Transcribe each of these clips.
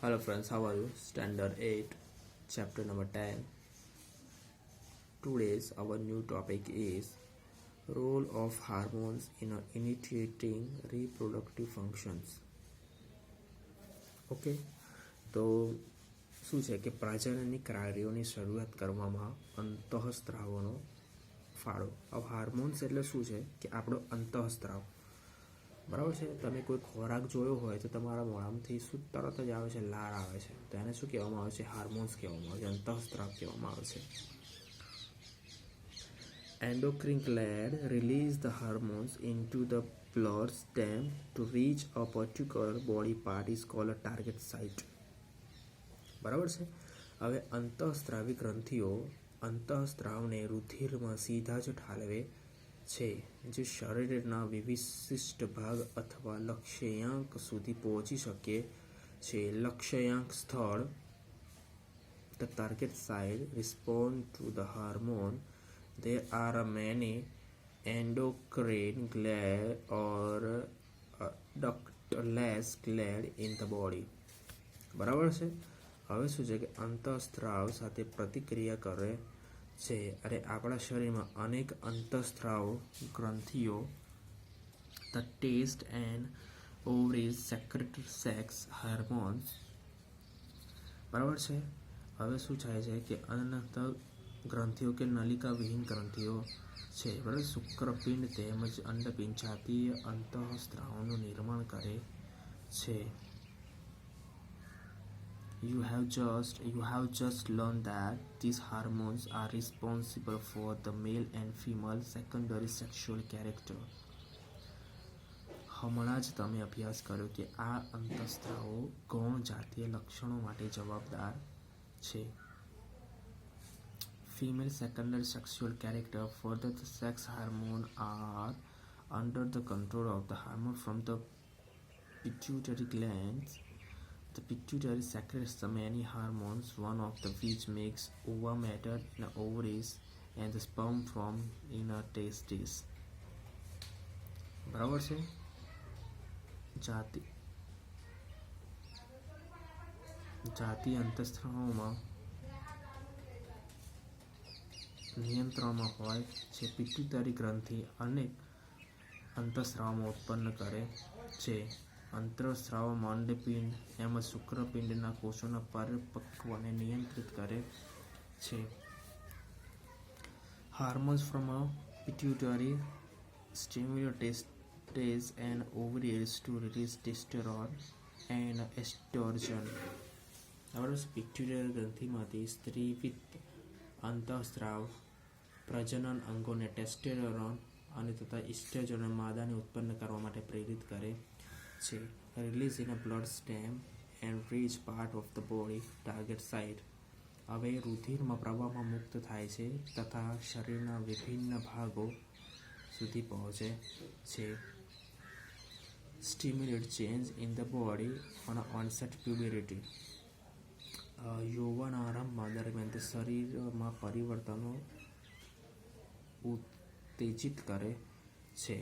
Hello friends, how are you? Standard 8, chapter number 10. Today's our new topic is role of hormones in initiating reproductive functions. Okay તો શું છે કે પ્રજનનની કાર્યોની શરૂઆત કરવામાં અંતઃસ્ત્રાવનો ફાળો. હવે હાર્મોન્સ એટલે શું છે કે આપણો અંતઃસ્ત્રાવ, બરાબર છે. તમે કોઈ ખોરાક જોયો હોય તો તમારા મોઢામાંથી શું તરત જ આવે છે, લાળ આવે છે, તો એને શું કહેવામાં આવે છે? હાર્મોન્સ કહેવામાં આવે છે, અંતઃસ્ત્રાવ કહેવામાં આવે છે. Endocrine gland release the hormones into the blood stem to reach a particular body part is called a target site. બરાબર છે. હવે અંતઃસ્ત્રાવી ગ્રંથિઓ અંતઃસ્ત્રાવને રુધિરમાં સીધા જ ઠાલવે છે, જે શરીરના વિશિષ્ટ ભાગ અથવા લક્ષ્યાંક સુધી પહોંચી શકે છે. લક્ષ્યાંક સ્થળ, the target site, respond to the hormone. There are many endocrine gland or ductless gland in the body. બરાબર છે. હવે શું છે કે અંતઃસ્ત્રાવ સાથે પ્રતિક્રિયા કરે છે અને આપણા શરીરમાં અનેક અંતઃસ્ત્રાવ ગ્રંથિઓ the taste and ovaries secrete sex hormones. બરાબર છે. હવે શું થાય છે કે અંતઃ ગ્રંથિઓ કે નલિકા વિહીન ગ્રંથિઓ છે, બરાબર, શુક્રપિંડ તેમજ અંડપિંડ જાતીય અંતઃસ્ત્રાવનું નિર્માણ કરે છે. You have just learned that these hormones are responsible for the male and female secondary sexual character. હમણાં જ તમે અભ્યાસ કર્યો કે આ અંતઃસ્ત્રાવો ગૌણ જાતીય લક્ષણો માટે જવાબદાર છે. Female secondary sexual character. Further, the sex hormones are under the control of the hormone from the pituitary glands. The pituitary secretes the many hormones, one of which makes ova matter in the ovaries and the sperm from in a testes. બરાબર છે. જાતિ અંતઃસ્ત્રાવોમાં નિયંત્રણમાં હોય છે. Pituitary ગ્રંથિ અનેક અંતઃસ્રાવમાં ઉત્પન્ન કરે છે. અંતઃસ્રાવમાં અંડપિંડ તેમજ શુક્રપિંડના કોષોના પરિપક્વને નિયંત્રિત કરે છે. Hormones from a pituitary stimulate testes and ovaries to release testosterone and estrogen. પિટ્યુટરી ગ્રંથિમાંથી સ્ત્રીવિત અંતઃસ્ત્રાવ પ્રજનન અંગોને ટેસ્ટોસ્ટેરોન અને તથા ઇસ્ટ્રોજન માદાને ઉત્પન્ન કરવા માટે પ્રેરિત કરે છે. Release in a blood stream and reach part of the body target site. હવે રુધિરમાં પ્રવાહમાં મુક્ત થાય છે તથા શરીરના વિભિન્ન ભાગો સુધી પહોંચે છે. Stimulate change in the body on onset puberty. યૌવન આરંભમાં દરમિયાન તે શરીરમાં પરિવર્તનો ઉત્તેજિત કરે છે.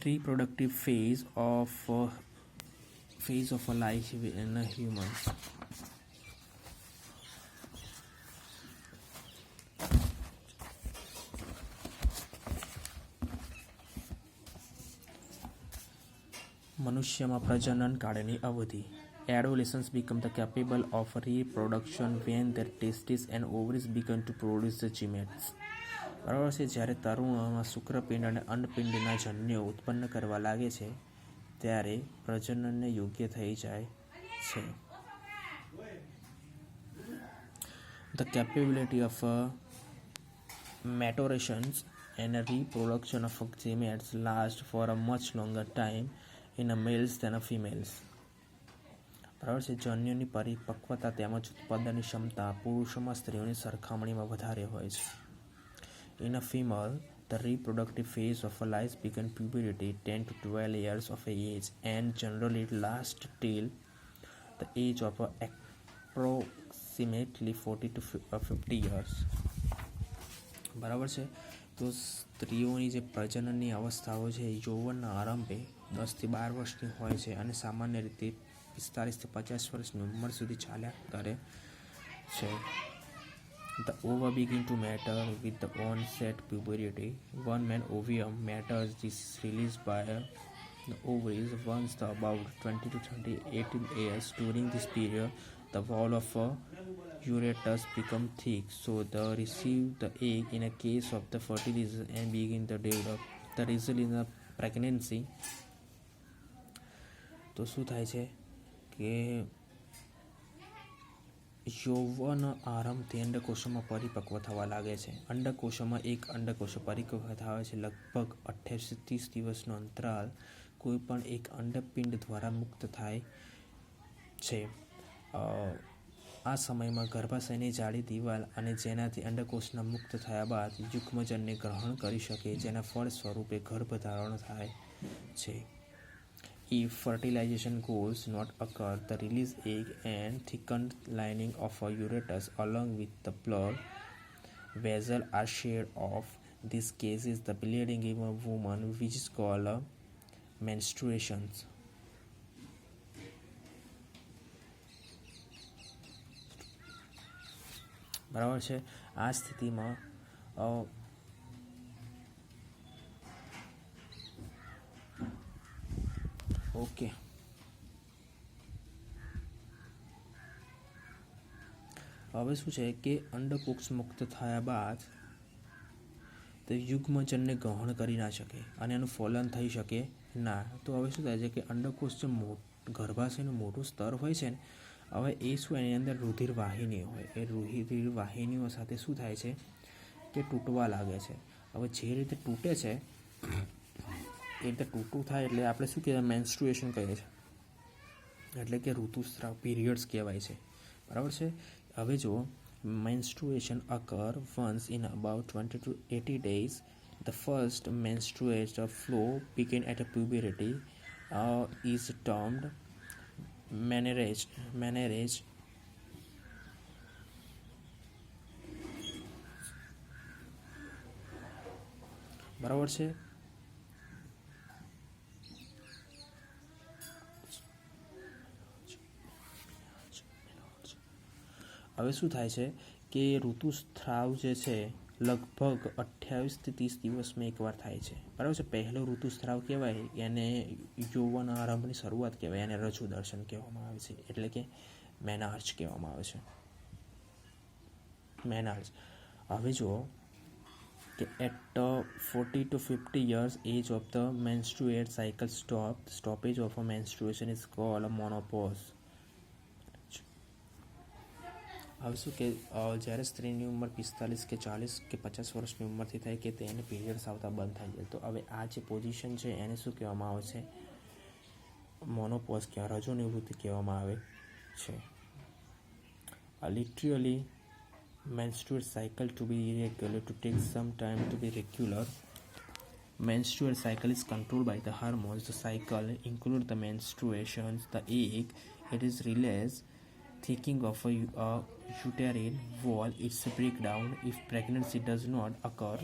Reproductive phase of a life in a human. મનુષ્યમાં પ્રજનન કાળની અવધિ. Adolescents become the capable of reproduction when their testes and ovaries begin to produce the gametes. બરાબર છે. જ્યારે તરુણોમાં શુક્રપિંડ અને અંડપિંડના જન્યો ઉત્પન્ન કરવા લાગે છે ત્યારે પ્રજનનને યોગ્ય થઈ જાય છે. The capability of maturation and reproduction of gametes lasts for a much longer time in a males than a females. બરાબર છે. જન્યુની પરિપક્વતા તેમજ ઉત્પાદનની ક્ષમતા પુરુષોમાં સ્ત્રીઓની સરખામણીમાં વધારે હોય છે. In a female, The reproductive phase of a life begins puberty 10 to 12 years of age and generally lasts till the age of approximately 40 to 50 years. બરાબર છે. તો સ્ત્રીઓની જે પ્રજનનની અવસ્થાઓ છે એ યૌવનના આરંભે 10 થી 12 વર્ષની હોય છે અને સામાન્ય રીતે 45 થી 50 વર્ષની ઉંમર સુધી ચાલ્યા કરે છે. The ova begin to mature with the onset puberty. One man ovum matures is released by the ovaries once the about 20 to 18 years. During this period, the wall of a ureter become thick, so the receive the egg in a case of the fertilization and begin to develop. The result in the pregnancy. તો શું થાય છે કે યૌવન આરંભથી અંડકોશમાં પરિપક્વ થવા લાગે છે. અંડકોશમાં એક અંડકોશ પરિપક્વ થાય છે લગભગ 28 થી 30 દિવસનો અંતરાલ કોઈ પણ એક અંડપિંડ દ્વારા મુક્ત થાય છે. આ સમયમાં ગર્ભાશયની જાડી દિવાલ અને જેનાથી અંડકોશના મુક્ત થયા બાદ યુગ્મજનને ગ્રહણ કરી શકે જેના ફળ સ્વરૂપે ગર્ભધારણ થાય છે. If fertilization goes not occur, the released egg and thickened lining of a ureter along with the blood vessel are shed off. This causes the bleeding in a woman, which is called menstruations. બરાબર છે. આ સ્થિતિમાં okay હવે શું છે કે અંડકોશ મુક્ત થયા બાદ તે યુગ્મજનને ગ્રહણ કરી ના શકે અને એનું ફલન થઈ શકે ના. તો હવે શું થાય છે કે અંડકોશ જે ગર્ભાશયનું મોટું સ્તર હોય છે ને હવે એ શું એની અંદર રુધિર વાહિનીઓ હોય એ રુધિર વાહિનીઓ સાથે શું થાય છે કે તૂટવા લાગે છે. હવે જે રીતે તૂટે છે એ રીતે તૂટું થાય એટલે આપણે શું કહેવાય મેન્સ્ટ્રુએશન કહીએ છીએ એટલે કે ઋતુસ્રાવ પીરિયડ્સ કહેવાય છે. બરાબર છે. હવે જો menstruation occur once in about 20 to 80 days. The first menstrual flow begin at a puberty is termed menorrhage. બરાબર છે. હવે શું થાય છે કે ઋતુસ્રાવ જે છે લગભગ 28 થી 30 દિવસમાં એકવાર થાય છે. બરાબર છે. પહેલો ઋતુસ્રાવ કહેવાય એને યૌવન આરંભની શરૂઆત કહેવાય એને રજુ દર્શન કહેવામાં આવે છે એટલે કે મેનાર્જ કહેવામાં આવે છે. મેનાર્જ. હવે જુઓ કે at 40 to 50 years age of the menstruate cycle stoppage of a menstruation is called a menopause. હવે શું કે જ્યારે સ્ત્રીની ઉંમર 45 કે 40 કે 50 વર્ષની ઉંમરથી થાય કે તેને પીરિયડ્સ આવતા બંધ થઈ જાય તો હવે આ જે પોઝિશન છે એને શું કહેવામાં આવે છે મોનોપોઝ કે રજો નિવૃત્તિ કહેવામાં આવે છે. Literally menstrual cycle to be irregular to take some time to be regular. Menstrual cycle is controlled by the hormones. The cycle include the menstruations, the egg, it is released, thickening of a uterine wall, its breakdown. If pregnancy does not occur,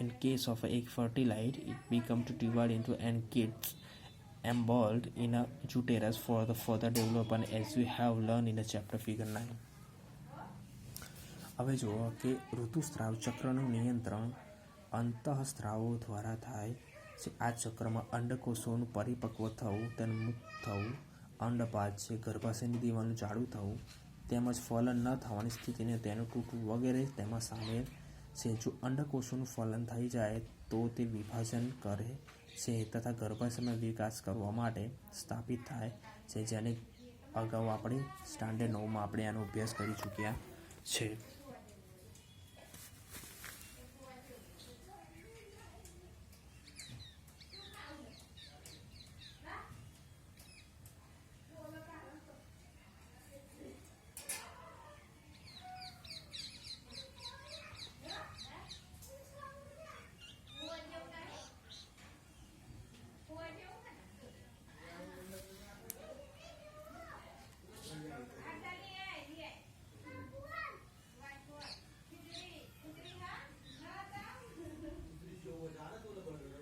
in case of egg fertilized, it becomes to divide into and gets emballed in a uterus for the further development as we have learned in the chapter figure 9. હવે જુઓ કે ઋતુસ્રાવ ચક્રનું નિયંત્રણ અંતઃસ્ત્રાવો દ્વારા થાય છે. આ ચક્રમાં અંડકોષોનું પરિપક્વ થવું તેનું મુક્ત થવું અંડપાદ છે ગર્ભાશયની દિવાલનું જાડું થવું તેમજ ફલન ન થવાની સ્થિતિને તેનું તૂટવું વગેરે તેમાં સામેલ છે. જો અંડકોષોનું ફલન થઈ જાય તો તે વિભાજન કરે છે તથા ગર્ભાશયમાં વિકાસ કરવા માટે સ્થાપિત થાય છે જેને અગાઉ આપણે સ્ટાન્ડર્ડ 9માં આપણે આનો અભ્યાસ કરી ચૂક્યા છે.